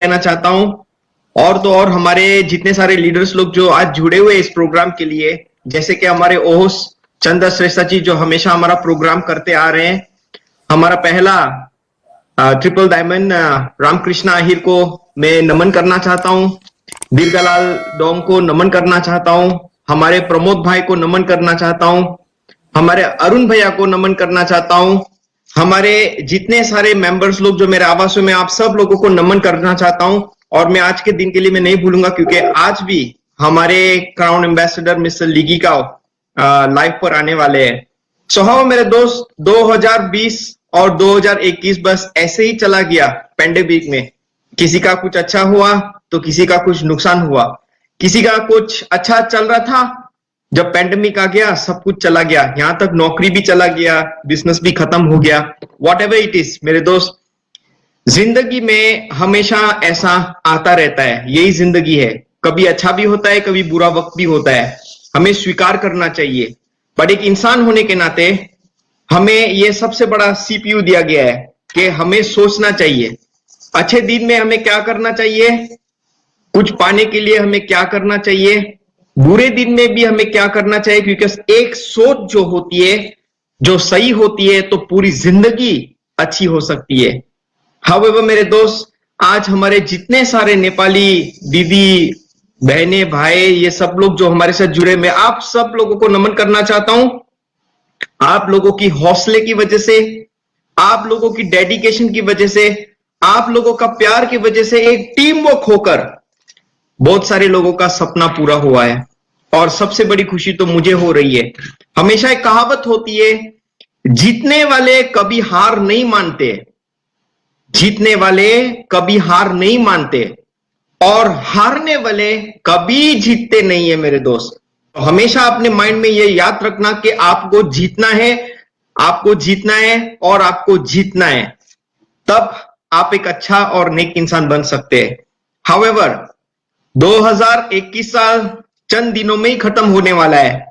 कहना चाहता हूं। और तो और हमारे जितने सारे लीडर्स लोग जो आज जुड़े हुए इस प्रोग्राम के लिए, जैसे कि हमारे होस्ट चंदा श्रेष्ठा जी जो हमेशा हमारा प्रोग्राम करते आ रहे हैं। हमारा पहला ट्रिपल डायमंड रामकृष्ण आहिर को मैं नमन करना चाहता हूं। दीर्घालाल डोम को नमन करना चाहता हूं। हमारे प्रमोद भाई को नमन करना चाहता हूं। हमारे अरुण भैया को नमन करना चाहता हूं। हमारे जितने सारे मेंबर्स लोग जो मेरे आवासों में, आप सब लोगों को नमन करना चाहता हूं। और मैं आज के दिन के लिए मैं नहीं भूलूंगा, क्योंकि आज भी हमारे क्राउन एम्बेसडर मिस्टर लीगी का लाइव पर आने वाले हैं। सो हाँ मेरे दोस्त, 2020 और 2021 बस ऐसे ही चला गया पेंडेमिक में। किसी का कुछ अच्छा हुआ तो किसी का कुछ नुकसान हुआ। किसी का कुछ अच्छा चल रहा था, जब पेंडेमिक आ गया सब कुछ चला गया। यहां तक नौकरी भी चला गया, बिजनेस भी खत्म हो गया। वॉट एवर इट इज मेरे दोस्त, जिंदगी में हमेशा ऐसा आता रहता है, यही जिंदगी है। कभी अच्छा भी होता है, कभी बुरा वक्त भी होता है। हमें स्वीकार करना चाहिए। बट एक इंसान होने के नाते हमें यह सबसे बड़ा सीपीयू दिया गया है कि हमें सोचना चाहिए अच्छे दिन में हमें क्या करना चाहिए, कुछ पाने के लिए हमें क्या करना चाहिए, बुरे दिन में भी हमें क्या करना चाहिए। क्योंकि एक सोच जो होती है, जो सही होती है, तो पूरी जिंदगी अच्छी हो सकती है। हाउएवर मेरे दोस्त, आज हमारे जितने सारे नेपाली दीदी बहने भाई, ये सब लोग जो हमारे साथ जुड़े, मैं आप सब लोगों को नमन करना चाहता हूं। आप लोगों की हौसले की वजह से, आप लोगों की डेडिकेशन की वजह से, आप लोगों का प्यार की वजह से, एक टीम वर्क होकर बहुत सारे लोगों का सपना पूरा हुआ है। और सबसे बड़ी खुशी तो मुझे हो रही है। हमेशा एक कहावत होती है, जीतने वाले कभी हार नहीं मानते, जीतने वाले कभी हार नहीं मानते, और हारने वाले कभी जीतते नहीं है मेरे दोस्त। तो हमेशा अपने माइंड में यह याद रखना कि आपको जीतना है, आपको जीतना है और आपको जीतना है। तब आप एक अच्छा और नेक इंसान बन सकते हैं। हाउएवर 2021 साल चंद दिनों में ही खत्म होने वाला है।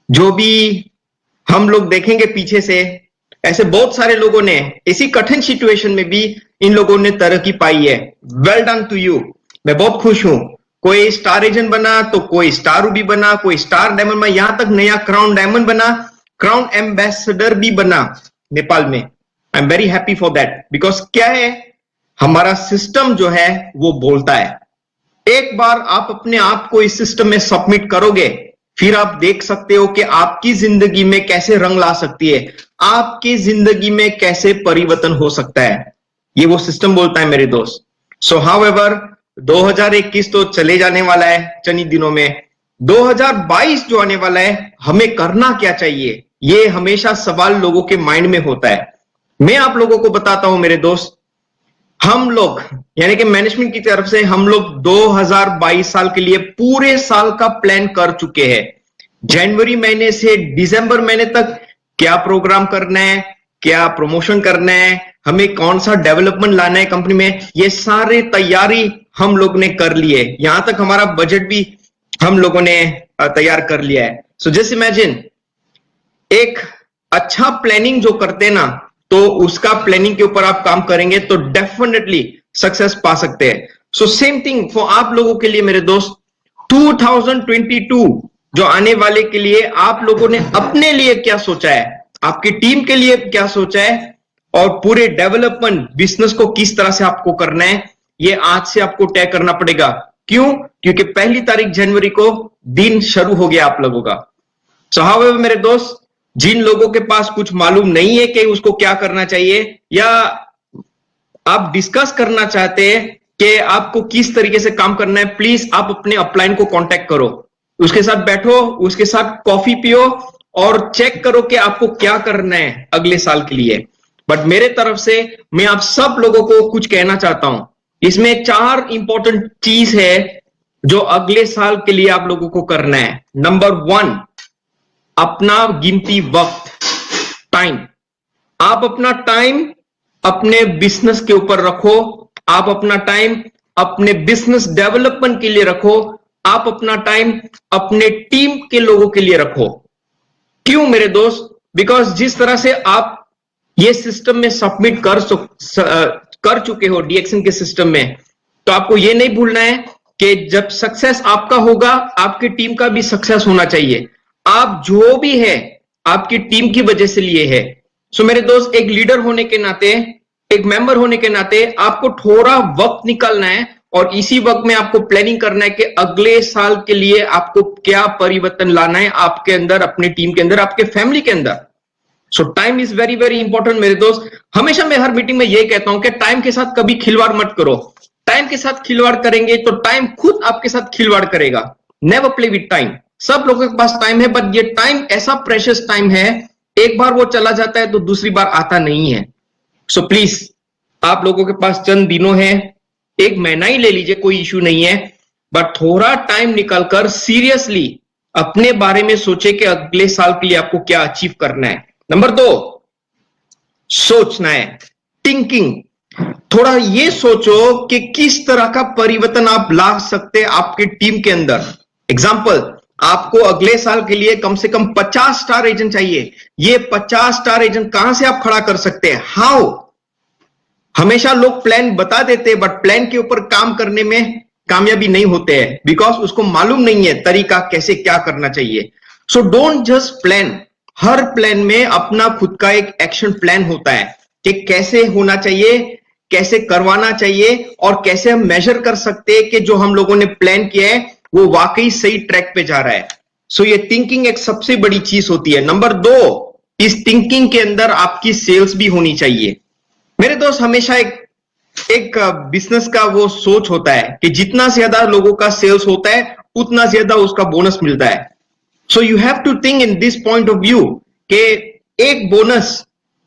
जो भी हम लोग देखेंगे पीछे से, ऐसे बहुत सारे लोगों ने इसी कठिन सिचुएशन में भी इन लोगों ने तरक्की पाई है। Well done to you. मैं बहुत खुश हूं। कोई स्टार एजेंट बना तो कोई स्टार रूबी बना, कोई स्टार डायमंड बना, यहां तक नया क्राउन डायमंड बना, क्राउन एम्बेसडर भी बना नेपाल में। I am very happy for that. Because क्या है, हमारा सिस्टम जो है वो बोलता है, एक बार आप अपने आप को इस सिस्टम में सबमिट करोगे, फिर आप देख सकते हो कि आपकी जिंदगी में कैसे रंग ला सकती है, आपकी जिंदगी में कैसे परिवर्तन हो सकता है। ये वो सिस्टम बोलता है मेरे दोस्त। सो हाउएवर 2021 तो चले जाने वाला है चंद ही दिनों में। 2022 जो आने वाला है, हमें करना क्या चाहिए, ये हमेशा सवाल लोगों के माइंड में होता है। मैं आप लोगों को बताता हूं मेरे दोस्त, हम लोग यानी कि मैनेजमेंट की तरफ से हम लोग 2022 साल के लिए पूरे साल का प्लान कर चुके हैं। जनवरी महीने से दिसंबर महीने तक क्या प्रोग्राम करना है, क्या प्रमोशन करना है, हमें कौन सा डेवलपमेंट लाना है कंपनी में, ये सारे तैयारी हम लोग ने कर ली है। यहां तक हमारा बजट भी हम लोगों ने तैयार कर लिया है। सो जस्ट इमेजिन, एक अच्छा प्लानिंग जो करते ना, तो उसका प्लानिंग के ऊपर आप काम करेंगे तो डेफिनेटली सक्सेस पा सकते हैं। सो सेम थिंग फॉर आप लोगों के लिए मेरे दोस्त, 2022 जो आने वाले के लिए आप लोगों ने अपने लिए क्या सोचा है, आपकी टीम के लिए क्या सोचा है, और पूरे डेवलपमेंट बिजनेस को किस तरह से आपको करना है, ये आज से आपको तय करना पड़ेगा। क्यों? क्योंकि 1 जनवरी को दिन शुरू हो गया आप लोगों का। सो हाउएवर मेरे दोस्त, जिन लोगों के पास कुछ मालूम नहीं है कि उसको क्या करना चाहिए, या आप डिस्कस करना चाहते हैं कि आपको किस तरीके से काम करना है, प्लीज आप अपने अपलाइन को कांटेक्ट करो, उसके साथ बैठो, उसके साथ कॉफी पियो और चेक करो कि आपको क्या करना है अगले साल के लिए। बट मेरे तरफ से मैं आप सब लोगों को कुछ कहना चाहता हूं। इसमें 4 इंपॉर्टेंट चीज है जो अगले साल के लिए आप लोगों को करना है। नंबर 1, अपना गिनती वक्त, टाइम। आप अपना टाइम अपने बिजनेस के ऊपर रखो, आप अपना टाइम अपने बिजनेस डेवलपमेंट के लिए रखो, आप अपना टाइम अपने टीम के लोगों के लिए रखो। क्यों मेरे दोस्त? बिकॉज जिस तरह से आप ये सिस्टम में सबमिट कर चुके हो, डीएक्सन के सिस्टम में, तो आपको ये नहीं भूलना है कि जब सक्सेस आपका होगा, आपकी टीम का भी सक्सेस होना चाहिए। आप जो भी है आपकी टीम की वजह से लिए है। सो मेरे दोस्त, एक लीडर होने के नाते, एक मेंबर होने के नाते आपको थोड़ा वक्त निकालना है और इसी वक्त में आपको प्लानिंग करना है कि अगले साल के लिए आपको क्या परिवर्तन लाना है आपके अंदर, अपनी टीम के अंदर, आपके फैमिली के अंदर। सो time is very very important मेरे दोस्त। हमेशा मैं हर मीटिंग में यही कहता हूं कि टाइम के साथ कभी खिलवाड़ मत करो। टाइम के साथ खिलवाड़ करेंगे तो टाइम खुद आपके साथ खिलवाड़ करेगा। Never play with time. सब लोगों के पास टाइम है, बट ये टाइम ऐसा प्रेशियस टाइम है, एक बार वो चला जाता है तो दूसरी बार आता नहीं है। सो प्लीज, आप लोगों के पास चंद दिनों है, एक महीना ही ले लीजिए, कोई इश्यू नहीं है, बट थोड़ा टाइम निकालकर सीरियसली अपने बारे में सोचे कि अगले साल के लिए आपको क्या अचीव करना है। नंबर 2, सोचना है, थिंकिंग। थोड़ा ये सोचो कि किस तरह का परिवर्तन आप ला सकते हैं आपकी टीम के अंदर। एग्जाम्पल, आपको अगले साल के लिए कम से कम 50 स्टार एजेंट चाहिए। ये 50 स्टार एजेंट कहां से आप खड़ा कर सकते हैं? हाउ? हमेशा लोग प्लान बता देते हैं, बट प्लान के ऊपर काम करने में कामयाबी नहीं होते हैं, बिकॉज उसको मालूम नहीं है तरीका कैसे क्या करना चाहिए। So don't just plan. Her plan में अपना खुद का एक एक्शन प्लान होता है कि कैसे होना चाहिए, कैसे करवाना चाहिए और कैसे हम मेजर कर सकते हैं कि जो हम लोगों ने प्लान किया है वो वाकई सही ट्रैक पे जा रहा है। सो ये थिंकिंग एक सबसे बड़ी चीज होती है। नंबर 2, इस थिंकिंग के अंदर आपकी सेल्स भी होनी चाहिए। मेरे दोस्त, हमेशा एक बिजनेस का वो सोच होता है कि जितना ज्यादा लोगों का सेल्स होता है उतना ज्यादा उसका बोनस मिलता है। So you have to think in this point of view कि एक बोनस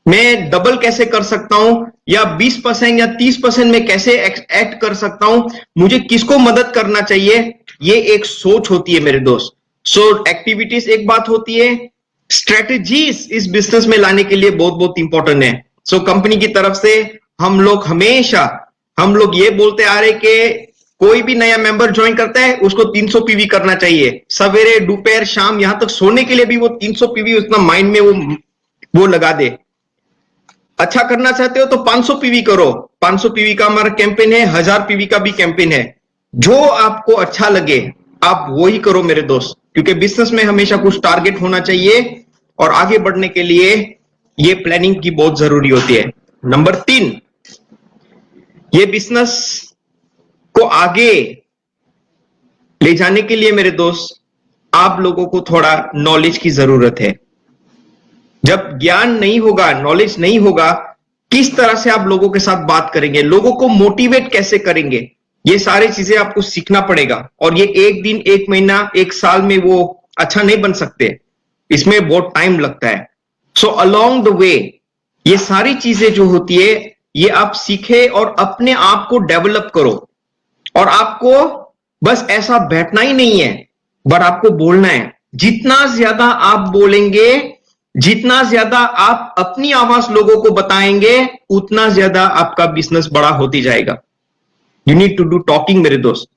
मैं डबल कैसे कर सकता हूं, या 20% या 30% में कैसे ऐड कर सकता हूं, मुझे किसको मदद करना चाहिए, ये एक सोच होती है मेरे दोस्त। सो एक्टिविटीज एक बात होती है, स्ट्रेटेजीज इस बिजनेस में लाने के लिए बहुत बहुत इंपॉर्टेंट है। सो कंपनी की तरफ से हम लोग ये बोलते आ रहे कि कोई भी नया मेंबर ज्वाइन करता है उसको 300 पीवी करना चाहिए, सवेरे दोपहर शाम, यहां तक सोने के लिए भी वो 300 पीवी उतना माइंड में वो लगा दे। अच्छा करना चाहते हो तो 500 पीवी करो। 500 पीवी का हमारा कैंपेन है, 1000 पीवी का भी कैंपेन है। जो आपको अच्छा लगे आप वही करो मेरे दोस्त, क्योंकि बिजनेस में हमेशा कुछ टारगेट होना चाहिए और आगे बढ़ने के लिए ये प्लानिंग की बहुत जरूरी होती है। नंबर 3, ये बिजनेस को आगे ले जाने के लिए मेरे दोस्त आप लोगों को थोड़ा नॉलेज की जरूरत है। जब ज्ञान नहीं होगा, नॉलेज नहीं होगा, किस तरह से आप लोगों के साथ बात करेंगे, लोगों को मोटिवेट कैसे करेंगे, ये सारी चीजें आपको सीखना पड़ेगा। और ये एक दिन, एक महीना, एक साल में वो अच्छा नहीं बन सकते, इसमें बहुत टाइम लगता है। सो अलोंग द वे ये सारी चीजें जो होती है ये आप सीखे और अपने आप को डेवलप करो। और आपको बस ऐसा बैठना ही नहीं है, बट आपको बोलना है। जितना ज्यादा आप बोलेंगे, जितना ज्यादा आप अपनी आवाज लोगों को बताएंगे, उतना ज्यादा आपका बिजनेस बड़ा होती जाएगा। You need to do talking मेरे दोस्त।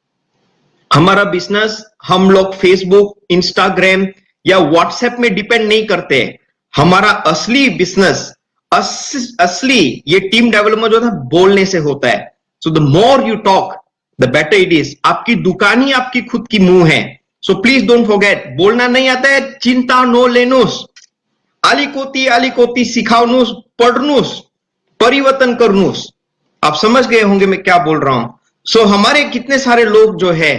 हमारा बिजनेस हम लोग फेसबुक, इंस्टाग्राम या व्हाट्सएप में डिपेंड नहीं करते। हमारा असली बिजनेस, असली ये टीम डेवलपमेंट जो था बोलने से होता है। So the more you talk the better it is. आपकी दुकान ही आपकी खुद की मुंह है। सो प्लीज डोंट फॉरगेट, बोलना नहीं आता है, चिंता नो लेनुस, आलिकोती सिखावनुस, पढ़नुस, परिवर्तन करनुस। आप समझ गए होंगे मैं क्या बोल रहा हूं। सो हमारे कितने सारे लोग जो है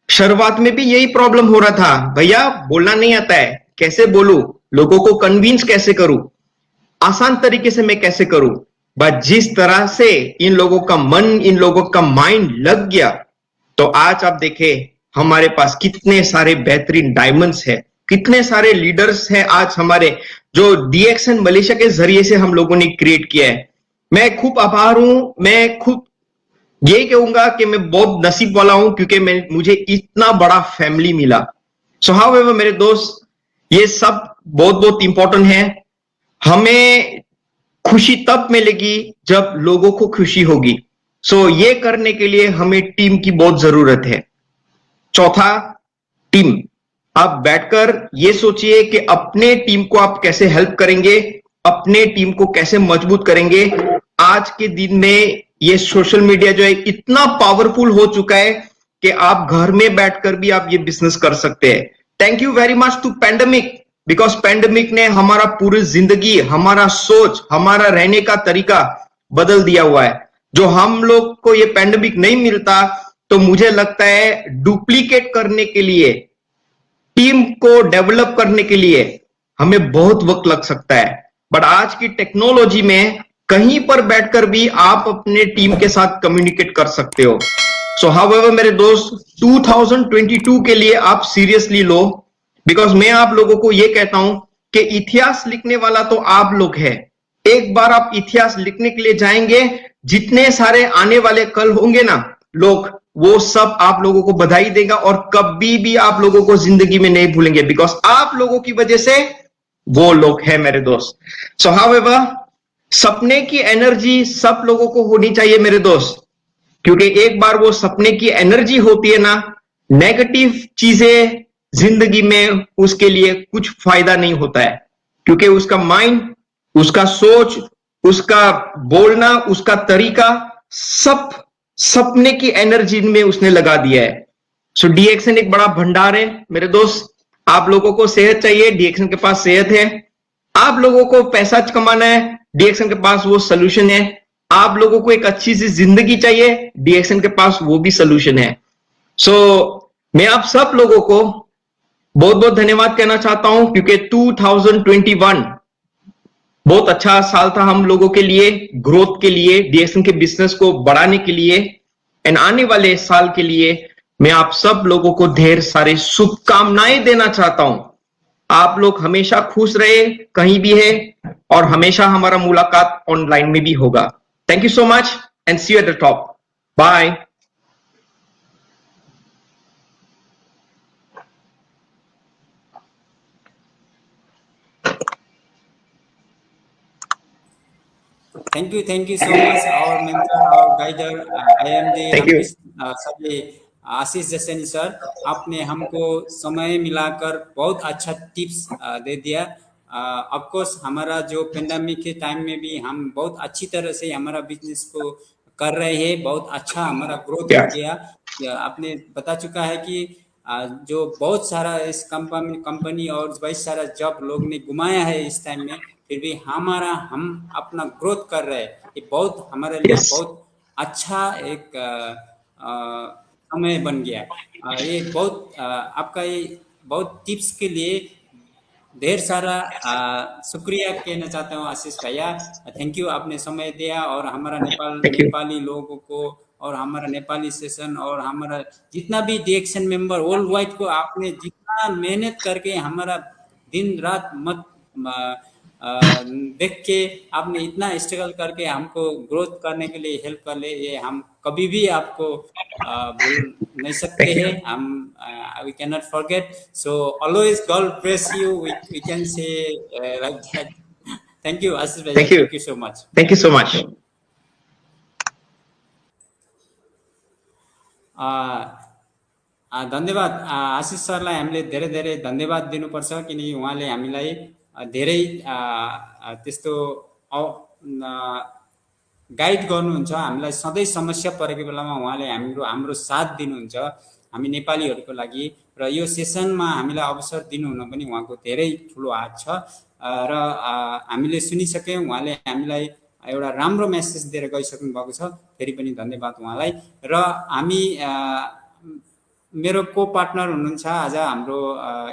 शुरुआत में भी यही प्रॉब्लम हो रहा था, भैया बोलना नहीं आता है, कैसे बोलूं, लोगों को कन्विंस कैसे करूं, आसान तरीके से मैं कैसे करूं। बट जिस तरह से इन लोगों का मन, इन लोगों का माइंड लग गया, तो आज आप देखें हमारे पास कितने सारे बेहतरीन डायमंड्स है, कितने सारे लीडर्स हैं आज हमारे, जो डीएक्सन मलेशिया के जरिए से हम लोगों ने क्रिएट किया है। मैं खूब आभार हूं। मैं खुद यही कहूंगा कि मैं बहुत नसीब वाला हूं, क्योंकि मुझे इतना बड़ा फैमिली मिला। सो हाउएवर मेरे दोस्त, ये सब बहुत बहुत इंपॉर्टेंट है। हमें खुशी तब मिलेगी जब लोगों को खुशी होगी। सो ये करने के लिए हमें टीम की बहुत जरूरत है। चौथा, टीम। आप बैठकर ये सोचिए कि अपने टीम को आप कैसे हेल्प करेंगे, अपने टीम को कैसे मजबूत करेंगे। आज के दिन में ये सोशल मीडिया जो है इतना पावरफुल हो चुका है कि आप घर में बैठकर भी आप ये बिजनेस कर सकते हैं। Thank you very much to pandemic, because pandemic ने हमारा पूरी जिंदगी, हमारा सोच, हमारा रहने का तरीका बदल दिया हुआ है। जो हम लोग को ये पैंडेमिक नहीं मिलता तो मुझे लगता है डुप्लीकेट करने के लिए, टीम को डेवलप करने के लिए हमें बहुत वक्त लग सकता है। बट आज की टेक्नोलॉजी में कहीं पर बैठकर भी आप अपने टीम के साथ कम्युनिकेट कर सकते हो। सो हाउएवर मेरे दोस्त, 2022 के लिए आप सीरियसली लो, बिकॉज मैं आप लोगों को यह कहता हूं कि इतिहास लिखने वाला तो आप लोग हैं। एक बार आप इतिहास लिखने के लिए जाएंगे, जितने सारे आने वाले कल होंगे ना लोग, वो सब आप लोगों को बधाई देगा और कभी भी आप लोगों को जिंदगी में नहीं भूलेंगे, बिकॉज आप लोगों की वजह से वो लोग हैं मेरे दोस्त। सो हाउएवर सपने की एनर्जी सब लोगों को होनी चाहिए मेरे दोस्त, क्योंकि एक बार वो सपने की एनर्जी होती है ना, नेगेटिव चीजें जिंदगी में उसके लिए कुछ फायदा नहीं होता है, क्योंकि उसका माइंड, उसका सोच, उसका बोलना, उसका तरीका सब सपने की एनर्जी में उसने लगा दिया है। सो डीएक्सन एक बड़ा भंडार है मेरे दोस्त। आप लोगों को सेहत चाहिए, डीएक्सन के पास सेहत है। आप लोगों को पैसा कमाना है, डीएक्सन के पास वो सोल्यूशन है। आप लोगों को एक अच्छी सी जिंदगी चाहिए, डीएक्सन के पास वो भी सोल्यूशन है। सो मैं आप सब लोगों को बहुत बहुत धन्यवाद कहना चाहता हूं, क्योंकि 2021 बहुत अच्छा साल था हम लोगों के लिए, ग्रोथ के लिए, डीएक्सन के बिजनेस को बढ़ाने के लिए। एंड आने वाले साल के लिए मैं आप सब लोगों को ढेर सारे शुभकामनाएं देना चाहता हूं। आप लोग हमेशा खुश रहे, कहीं भी है, और हमेशा हमारा मुलाकात ऑनलाइन में भी होगा। Thank you so much and see you at the top. Bye. Thank you so much, our mentor, our guider. I am the Thank you. Ashish Jaisani sir. आपने हमको समय मिलाकर बहुत अच्छा टिप्स दे दिया। ऑफ कोर्स हमारा जो पेंडेमिक के टाइम में भी हम बहुत अच्छी तरह से हमारा बिजनेस को कर रहे हैं, बहुत अच्छा हमारा ग्रोथ हो गया। आपने बता चुका है कि जो बहुत सारा इस कंपनी और बहुत सारा जॉब लोग ने घुमाया है इस टाइम में, फिर भी हम अपना ग्रोथ कर रहे हैं। ये बहुत हमारे लिए बहुत अच्छा एक समय बन गया। ये बहुत आपका ये बहुत टिप्स के लिए ढेर सारा शुक्रिया कहना चाहता हूँ आशीष भैया। थैंक यू, आपने समय दिया और हमारा नेपाली लोगों को और हमारा नेपाली सेशन और हमारा जितना भी डीएक्सन मेंबर वर्ल्ड वाइड को आपने जितना मेहनत करके हमारा दिन रात मत देख के आपने इतना स्ट्रगल करके हमको ग्रोथ करने के लिए हेल्प कर ले, ये हम कभी भी आपको भूल नहीं सकते हैं। हम we cannot forget, so always God bless you, we can say like that. Thank you Ashish bhai, thank you so much. Thank you so much. धन्यवाद आशीष सरलाई हामीले धेरै धेरै धन्यवाद दिनुपर्छ, किनकि उहाँले हामीलाई धेरै त्यस्तो गाइड गर्नुहुन्छ। हामीलाई सधैँ समस्या परेको बेलामा उहाँले हाम्रो साथ दिनुहुन्छ हामी नेपालीहरूको लागि। र यो सेसनमा हामीलाई अवसर दिनुहुन पनि उहाँको धेरै ठुलो हात छ र हामीले सुनिसक्यौँ। उहाँले हामीलाई एउटा राम्रो मेसेज दिएर गइसक्नु भएको छ, फेरि पनि धन्यवाद उहाँलाई। र हामी मेरो को पार्टनर हुनुहुन्छ आज हाम्रो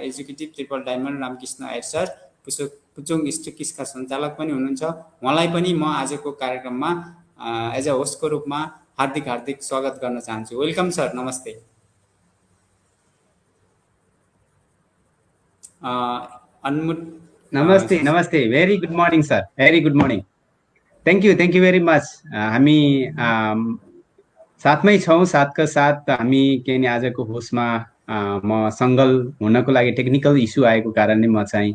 एक्जिक्युटिभ ट्रिपल डायमन्ड रामकृष्ण आयर सर, पुचोङ स्टकिसका सञ्चालक पनि हुनुहुन्छ। उहाँलाई पनि म आजको कार्यक्रममा एज अ होस्टको रूपमा हार्दिक स्वागत गर्न चाहन्छु। वेलकम सर, नमस्ते। नमस्ते, very good morning sir, very good morning. Thank you very much. हामी साथमै छौँ, साथका साथ हामी के नि आजको होस्टमा म सङ्गल हुनको लागि टेक्निकल इस्यु आएको कारणले म चाहिँ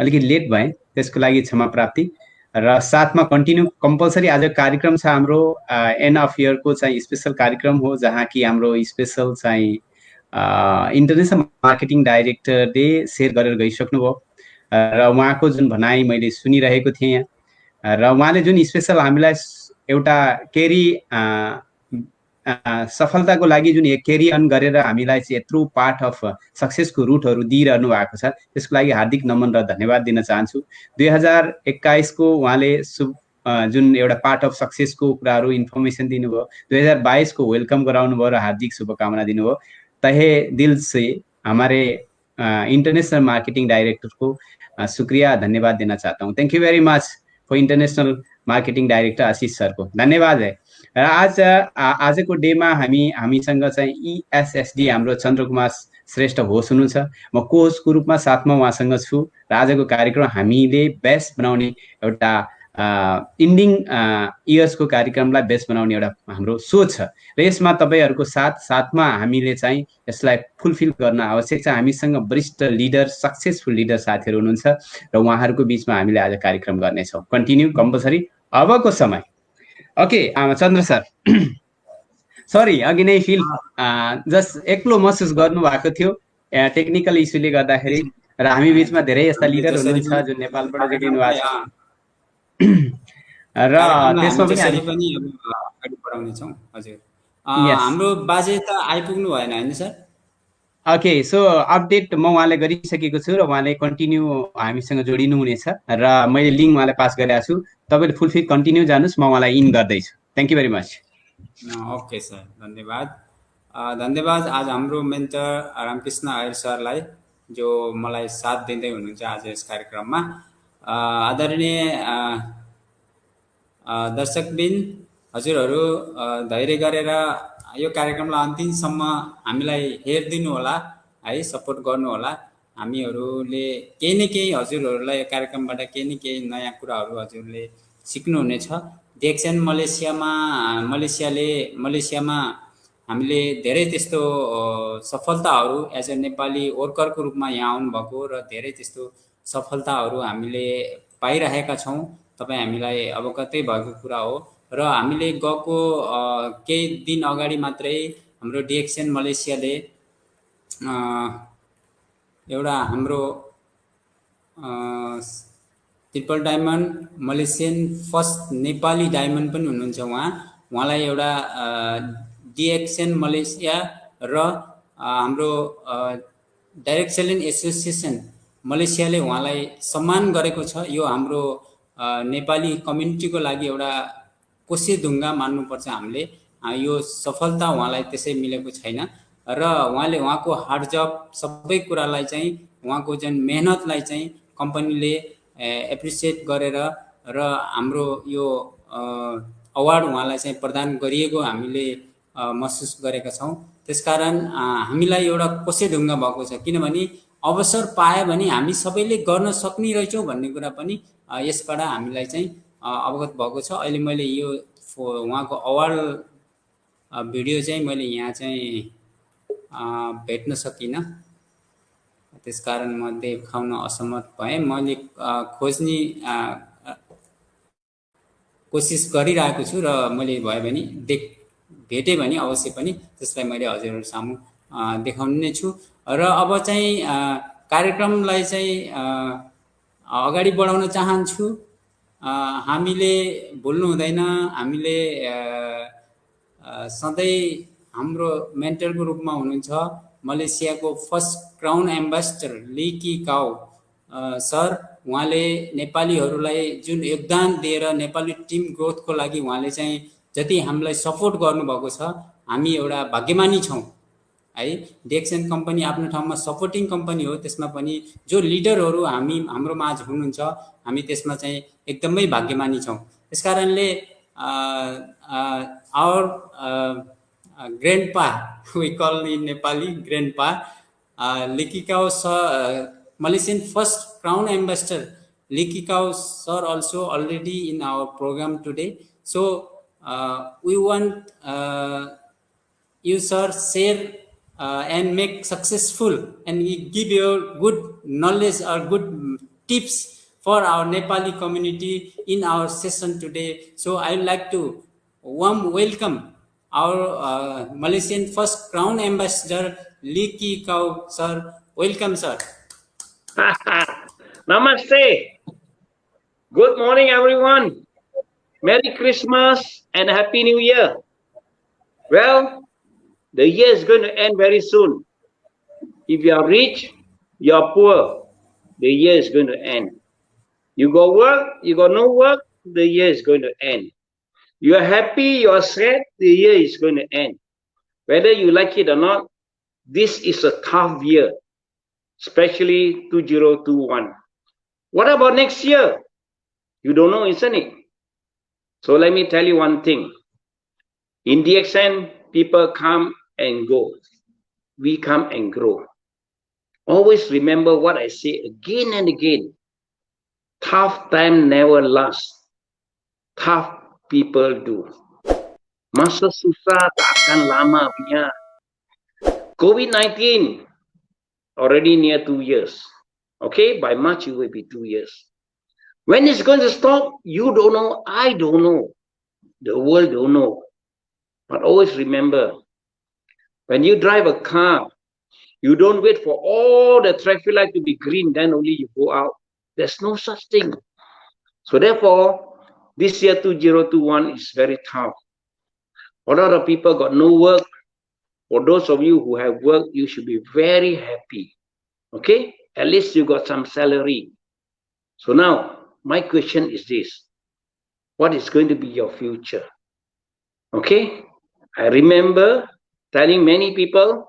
अलिकति लेट भएँ, त्यसको लागि क्षमा प्राप्ति। र साथमा कन्टिन्यू कम्पलसरी आज कार्यक्रम छ हाम्रो एन्ड अफ इयरको चाहिँ स्पेसल कार्यक्रम हो, जहाँ कि हाम्रो स्पेसल चाहिँ इन्टरनेसनल मार्केटिङ डाइरेक्टरले सेयर गरेर गइसक्नुभयो र उहाँको जुन भनाइ मैले सुनिरहेको थिएँ र उहाँले जुन स्पेसल हामीलाई एउटा केरी सफलताको लागि जुन केरी अन गरेर हामीलाई चाहिँ यत्रो पार्ट अफ सक्सेसको रुटहरू दिइरहनु भएको छ, त्यसको लागि हार्दिक नमन र धन्यवाद दिन चाहन्छु। 2021 को उहाँले जुन एउटा पार्ट अफ सक्सेसको कुराहरू इन्फर्मेसन दिनुभयो, 2022 को वेलकम गराउनु भयो र हार्दिक शुभकामना दिनुभयो। तहे दिल से हमारे इंटरनेशनल मार्केटिंग डायरेक्टर को शुक्रिया धन्यवाद देना चाहता हूँ। Thank you very much for international marketing director Ashish sir को धन्यवाद है। र आजको डेमा हामीसँग चाहिँ ESSD हाम्रो चन्द्रकुमार श्रेष्ठ होस्ट हुनुहुन्छ। म को होस्टको रूपमा साथमा उहाँसँग छु र आजको कार्यक्रम हामीले बेस्ट बनाउने एउटा इन्डिङ इयर्सको कार्यक्रमलाई बेस्ट बनाउने एउटा हाम्रो सोच छ र यसमा तपाईहरुको साथमा हामीले चाहिँ यसलाई फुलफिल गर्न आवश्यक छ। हामीसँग वरिष्ठ लिडर, सक्सेसफुल लिडर साथीहरु हुनुहुन्छ र उहाँहरुको बीचमा हामीले आज कार्यक्रम गर्नेछौँ। कन्टिन्यू कम्पलसरी अबको समय। ओके चन्द्र सर, सरी अघि नै फिल जस्ट एक्लो महसुस गर्नु भएको थियो टेक्निकल इस्युले गर्दाखेरि र हामी बीचमा धेरै यस्ता लिडर हुनुहुन्छ जो नेपालबाट जोडिनु भएको छ र त्यसमा पनि अगाडि बढाउने छौं। हजुर हाम्रो बाजे त आइपुग्नु भएन हैन सर? ओके, सो अपडेट म उहाँले गरिसकेको छु र उहाँले कन्टिन्यू हामीसँग जोडिनु हुनेछ र मैले लिंक उहाँलाई पास गरेको छु। तपाईले फुलफिल कन्टिन्यू जानुस्, म उहाँलाई इन गर्दैछु। Thank you very much. Okay sir, धन्यवाद। धन्यवाद आज हाम्रो मेन्टर रामकृष्ण आयर सरलाई जो मलाई साथ दिँदै हुनुहुन्छ आज यस कार्यक्रममा। आदरणीय दर्शकबिन हजुरहरू धैर्य गरेर यो कार्यक्रमलाई अन्तिमसम्म हामीलाई हेरिदिनु होला है, सपोर्ट गर्नु होला। हामीहरूले केही न केही हजुरहरूलाई यो कार्यक्रमबाट केही न केही नयाँ कुराहरू हजुरले सिक्नुहुनेछ। डिएक्सन मलेसियामा हामीले धेरै त्यस्तो सफलताहरू एज अ नेपाली वर्करको रूपमा यहाँ आउनुभएको र धेरै त्यस्तो सफलताहरू हामीले पाइरहेका छौँ। तपाईँ हामीलाई अवगतै भएको कुरा हो र हामीले गएको केही दिन अगाडि मात्रै हाम्रो डिएक्सन मलेसियाले एउटा हाम्रो triple diamond Malaysian first Nepali diamond पनि हुनुहुन्छ उहाँलाई एउटा डिएक्सन मलेसिया र हाम्रो डाइरेक्ट सेलिङ एसोसिएसन मलेसियाले उहाँलाई सम्मान गरेको छ। यो हाम्रो नेपाली कम्युनिटीको लागि एउटा कोसेढुङ्गा मान्नुपर्छ हामीले। यो सफलता उहाँलाई त्यसै मिलेको छैन र उहाँले उहाँको हार्ड जब सबै कुरालाई चाहिँ उहाँको जुन मेहनतलाई चाहिँ कम्पनीले एप्रिसिएट गरेर र हाम्रो यो अवार्ड उहाँलाई चाहिँ प्रदान गरिएको हामीले महसुस गरेका छौँ। त्यसकारण हामीलाई एउटा कोसेढुङ्गा भएको छ, किनभने अवसर पाए भने हामी सबैले गर्न सक्ने रहेछौँ भन्ने कुरा पनि यसबाट हामीलाई चाहिँ अवगत भएको छ। अहिले मैले यो उहाँको अवार्ड भिडियो चाहिँ मैले यहाँ चाहिँ भेट्न सकिनँ, त्यसकारण म देखाउन असमर्थ भएँ। मैले खोज्ने कोसिस गरिरहेको छु र मैले भयो भने भेटेँ भने अवश्य पनि त्यसलाई मैले हजुरहरू सामु देखाउने नै छु। र अब चाहिँ कार्यक्रमलाई चाहिँ अगाडि बढाउन चाहन्छु। हामीले भुल्नु हुँदैन, हामीले सधैँ हाम्रो मेन्टरको रूपमा हुनुहुन्छ मलेसियाको फर्स्ट क्राउन एम्बेसडर लिकी काउ सर। उहाँले नेपालीहरूलाई जुन योगदान दिएर नेपाली टिम ग्रोथको लागि उहाँले चाहिँ जति हामीलाई सपोर्ट गर्नुभएको छ, हामी एउटा भाग्यमानी छौँ है। डिएक्सन कम्पनी आफ्नो ठाउँमा सपोर्टिङ कम्पनी हो, त्यसमा पनि जो लिडरहरू हाम्रो माझ हुनुहुन्छ हामी त्यसमा चाहिँ एकदमै भाग्यमानी छौँ। त्यसकारणले आवर ग्रान्डपा, वी कल इन नेपाली ग्रान्डपा लिकी cow sir, Malaysian first crown ambassador Licky Kaw sir also already in our program today. So we want you sir share and make successful and give your good knowledge or good tips for our Nepali community in our session today. So I would like to warm welcome our Malaysian first crown ambassador Licky Kaw sir. Welcome sir. Namaste. Good morning, everyone. Merry Christmas and Happy New Year. Well, the year is going to end very soon. If you are rich, you are poor, the year is going to end. You got work, you got no work, the year is going to end. You are happy, you are sad, the year is going to end. Whether you like it or not, this is a tough year, especially 2021. What about next year? You don't know, isn't it? So let me tell you one thing. In DXN, people come and go. We come and grow. Always remember what I say again and again. Tough time never lasts. Tough people do. Masa susah tak akan lama punya. COVID-19 already near 2 years. Okay, by March it will be 2 years. When it's going to stop, you don't know, I don't know. The world don't know. But always remember, when you drive a car, you don't wait for all the traffic light to be green, then only you go out. There's no such thing. So therefore, this year 2021 is very tough. A lot of people got no work. For those of you who have work, you should be very happy. Okay? At least you got some salary. So now, my question is this. What is going to be your future? Okay? I remember telling many people,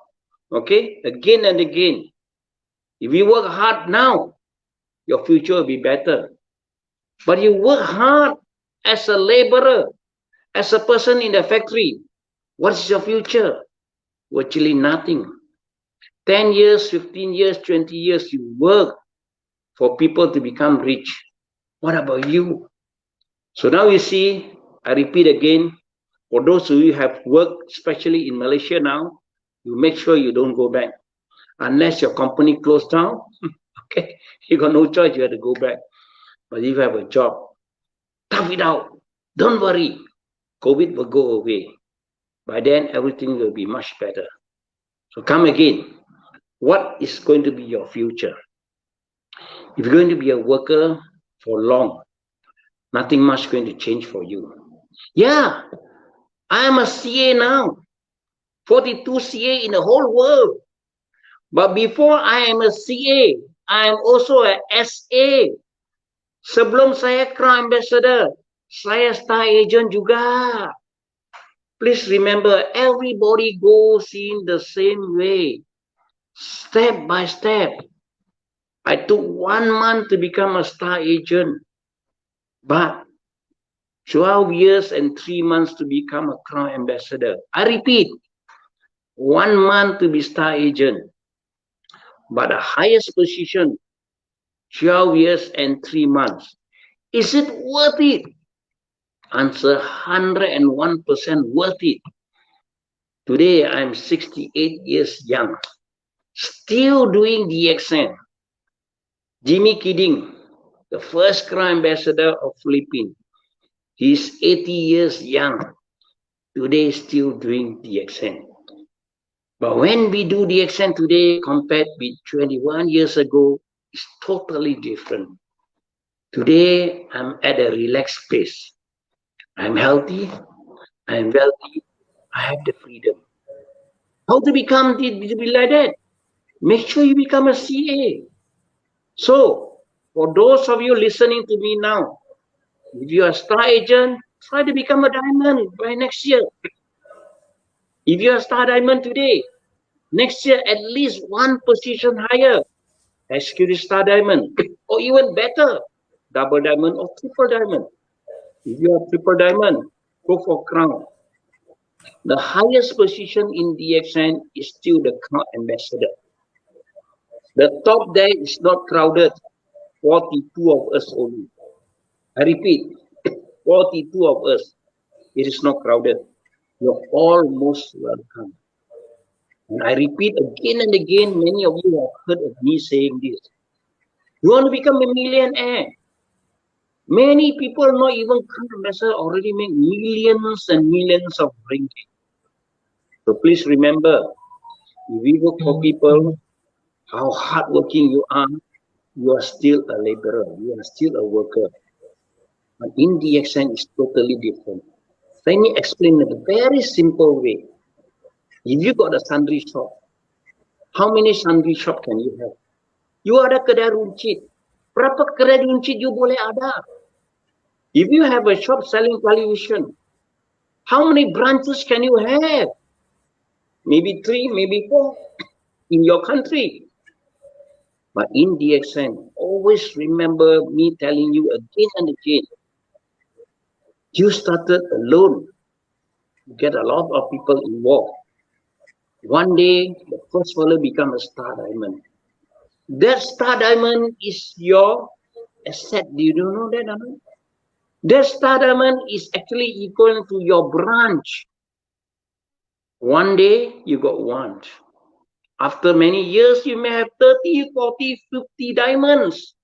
okay, again and again, if you work hard now, your future will be better. But you work hard as a laborer, as a person in the factory, what is your future? Virtually nothing. 10 years, 15 years, 20 years, you work for people to become rich. What about you? So now you see, I repeat again, for those of you who have worked, especially in Malaysia now, you make sure you don't go back. Unless your company closed down, okay, you got no choice, you have to go back. But if you have a job, tough it out. Don't worry. COVID will go away. By then, everything will be much better. So come again. What is going to be your future? If you're going to be a worker for long, nothing much going to change for you. Yeah, I am a CA now. 42 CA in the whole world. But before I am a CA, I am also a SA. Sebelum saya Crown Ambassador, saya star agent juga. Please remember, everybody goes in the same way. Step by step. I took 1 month to become a star agent, but 12 years and 3 months to become a Crown Ambassador. I repeat, 1 month to be star agent, but the highest position, 12 years and 3 months. Is it worth it? Answer 101% worth it. Today, I'm 68 years young, still doing DXN. Jimmy Kidding, the first Crown Ambassador of Philippines, he's 80 years young, today still doing DXN. But when we do DXN today compared with 21 years ago, it's totally different. Today, I'm at a relaxed pace. I'm healthy, I'm wealthy, I have the freedom. How to become to be like that? Make sure you become a CA. So, for those of you listening to me now, if you are a star agent, try to become a diamond by next year. If you are a star diamond today, next year at least 1 position higher, executive star diamond, or even better, double diamond or triple diamond. If you are triple diamond, go for crown. The highest position in DXN is still the Crown Ambassador. The top there is not crowded, 42 of us only. I repeat, 42 of us. It is not crowded. You're all most welcome. And I repeat again and again, many of you have heard of me saying this. You want to become a millionaire? Many people, not even Crown Ambassador, already make millions and millions of ringgit. So please remember, if we work for people, how hardworking you are still a laborer, you are still a worker. But in DXN is totally different. Let me explain in a very simple way. If you got a sundry shop, how many sundry shop can you have? You ada kedai runcit. Berapa kedai runcit you boleh ada? If you have a shop selling television, how many branches can you have? Maybe 3, maybe 4 in your country. But in DXN, always remember me telling you again and again, you started alone. You get a lot of people involved. One day, the first fellow become a star diamond. That star diamond is your asset. Do you know that, Aman? That star diamond is actually equal to your branch. One day, you got one. After many years, you may have 30, 40, 50 diamonds.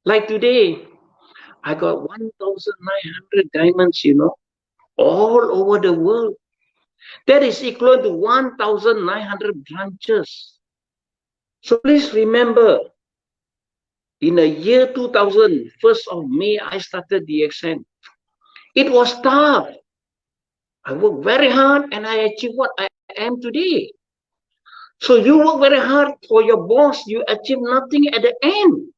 Like today, I got 1,900 diamonds, all over the world. That is equal to 1,900 branches. So please remember, in the year 2000, 1st of May, I started DXN. It was tough. I worked very hard and I achieved what I am today. So you work very hard for your boss, you achieve nothing at the end.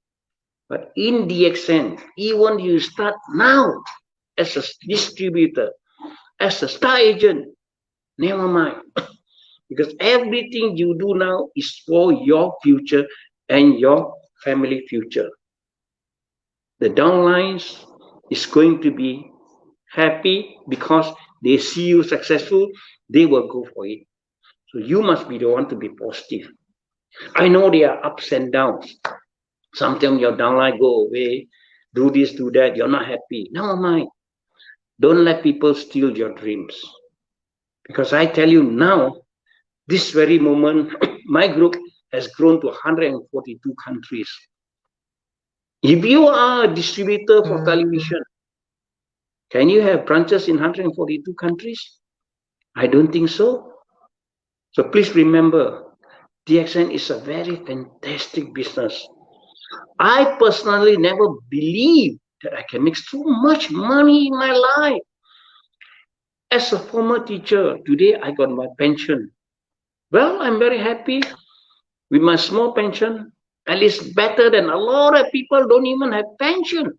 But in DXN, even you start now as a distributor, as a star agent, never mind. Because everything you do now is for your future and your family future. The downlines is going to be happy because they see you successful, they will go for it. So you must be the one to be positive. I know there are ups and downs. Sometimes your downline go away, do this, do that, you're not happy. Never mind. Don't let people steal your dreams. Because I tell you now, this very moment, my group has grown to 142 countries. If you are a distributor for television, can you have branches in 142 countries? I don't think so. So please remember, DXN is a very fantastic business. I personally never believed that I can make so much money in my life. As a former teacher, today I got my pension. Well, I'm very happy with my small pension. At least better than a lot of people don't even have pension.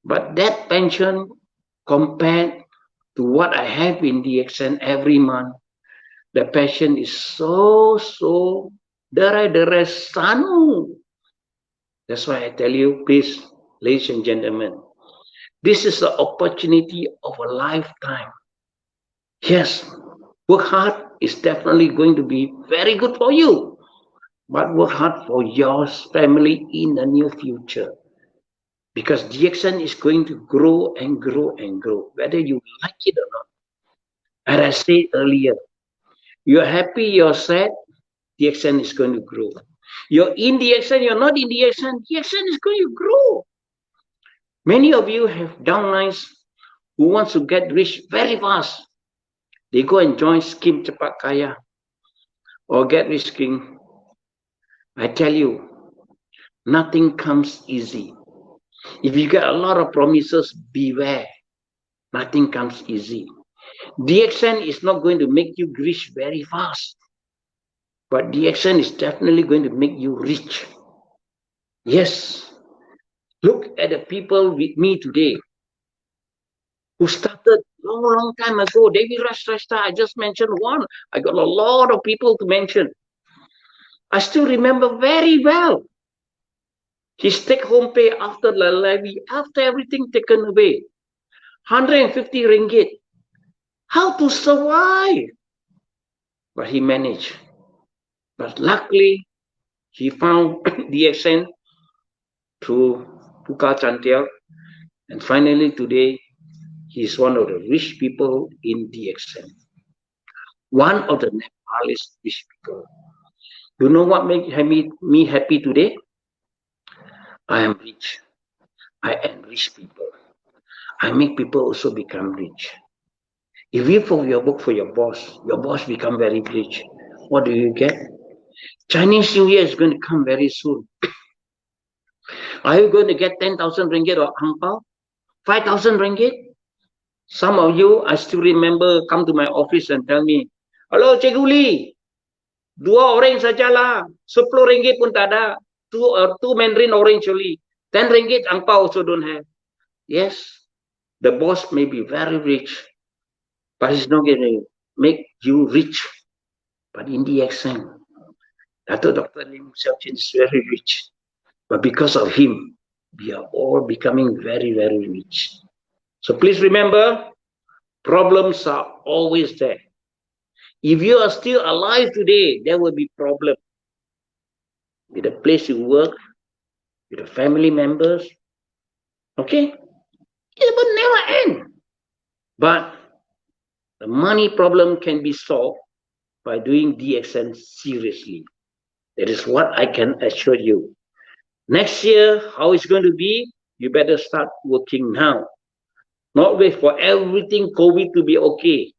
But that pension compared to what I have in DXN every month, the pension is so derai sanu. That's why I tell you, please, ladies and gentlemen, this is the opportunity of a lifetime. Yes, work hard is definitely going to be very good for you, but work hard for your family in the near future. Because DXN is going to grow and grow and grow, whether you like it or not. As I said earlier, you're happy, you're sad, DXN is going to grow. You're in DXN, you're not in DXN, DXN is going to grow. Many of you have downlines who wants to get rich very fast. They go and join Scheme Cepat Kaya or Get Rich Scheme. I tell you, nothing comes easy. If you get a lot of promises, beware. Nothing comes easy. DXN is not going to make you rich very fast. But DXN is definitely going to make you rich. Yes. Look at the people with me today who started long time ago. David Rashtrashta, I just mentioned one. I got a lot of people to mention. I still remember very well. His take-home pay after the levy, after everything taken away, 150 ringgit. How to survive? But he managed. But luckily, he found DXN through Puka Chantiel. And finally today, he's one of the rich people in DXN. One of the Nepalese rich people. You know what makes me happy today? I am rich. I enrich people. I make people also become rich. If you work for your boss become very rich. What do you get? Chinese New Year is going to come very soon. Are you going to get 10,000 ringgit or ang pao? 5,000 ringgit. Some of you, I still remember, come to my office and tell me, "Hello, Cikgu Lee, 2 orang sajalah, 10 ringgit pun tak ada. Two Mandarin orange only. 10 ringgit angpao also don't have." Yes, the boss may be very rich, but he's not going to make you rich. But in the accent, Dr. Lim Xiaoqin is very rich. But because of him, we are all becoming very, very rich. So please remember, problems are always there. If you are still alive today, there will be problems with the place you work, with the family members. Okay? It will never end. But the money problem can be solved by doing DXN seriously. That is what I can assure you. Next year, how it's going to be, you better start working now. Not wait for everything COVID to be okay.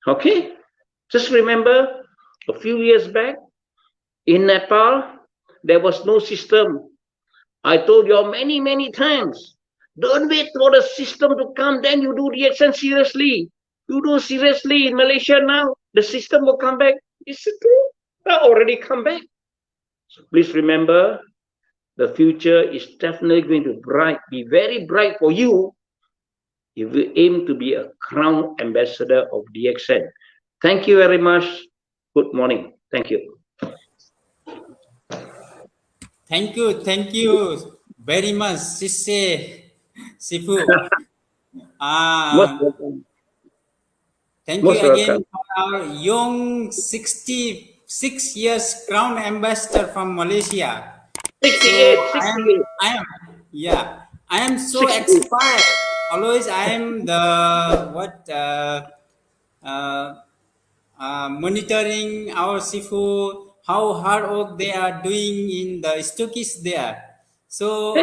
Okay? Just remember, a few years back, in Nepal, there was no system. I told you all many, many times, don't wait for the system to come, then you do DXN seriously. You do seriously in Malaysia now, the system will come back. Is it true? That already come back. So please remember, the future is definitely going to be very bright for you if you aim to be a crown ambassador of DXN. Thank you very much. Good morning. Thank you. Thank you very much, Sifu. Most welcome. Thank Most you again welcome. for our young 66 years crown ambassador from Malaysia. 68, So 68. I am so 68. expired. Always I am the monitoring our Sifu, how hard work they are doing in the stockies there. So